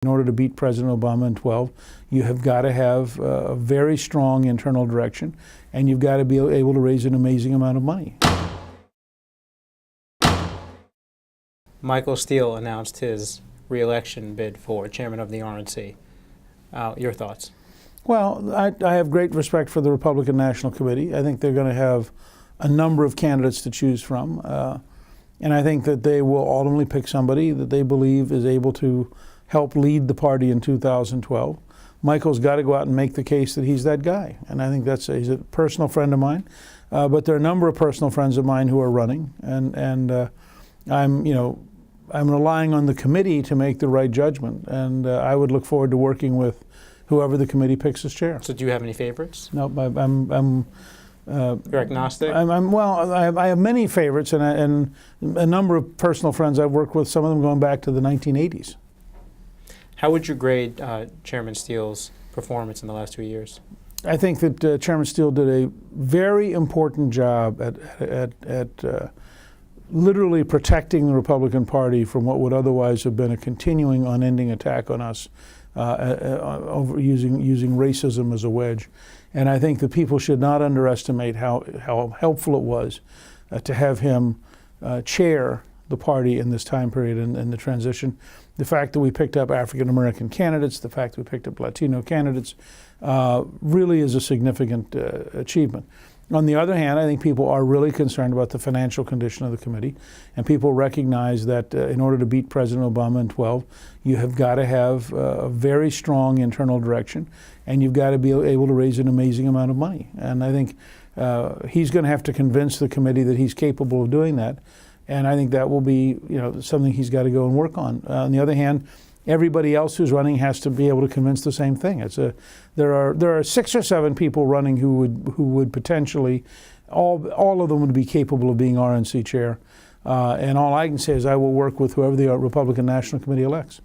In order to beat President Obama in 12, you have got to have a very strong internal direction, and you've got to be able to raise an amazing amount of money. Michael Steele announced his re-election bid for chairman of the RNC. Your thoughts? Well, I have great respect for the Republican National Committee. I think they're going to have a number of candidates to choose from, and I think that they will ultimately pick somebody that they believe is able to help lead the party in 2012. Michael's got to go out and make the case that he's that guy, and I think he's a personal friend of mine. But there are a number of personal friends of mine who are running, and I'm relying on the committee to make the right judgment, and I would look forward to working with whoever the committee picks as chair. So, do you have any favorites? No, You're agnostic? I have many favorites, and a number of personal friends I've worked with, some of them going back to the 1980s. How would you grade Chairman Steele's performance in the last 2 years? I think that Chairman Steele did a very important job at literally protecting the Republican Party from what would otherwise have been a continuing, unending attack on us over using racism as a wedge. And I think that people should not underestimate how helpful it was to have him chair the party in this time period in the transition. The fact that we picked up African American candidates, the fact that we picked up Latino candidates, really is a significant achievement. On the other hand, I think people are really concerned about the financial condition of the committee, and people recognize that in order to beat President Obama in 12, you have got to have a very strong internal direction, and you've got to be able to raise an amazing amount of money. And I think he's going to have to convince the committee that he's capable of doing that. And I think that will be, something he's got to go and work on. On the other hand, everybody else who's running has to be able to convince the same thing. There are 6 or 7 people running who would potentially, all of them would be capable of being RNC chair. And all I can say is I will work with whoever the Republican National Committee elects.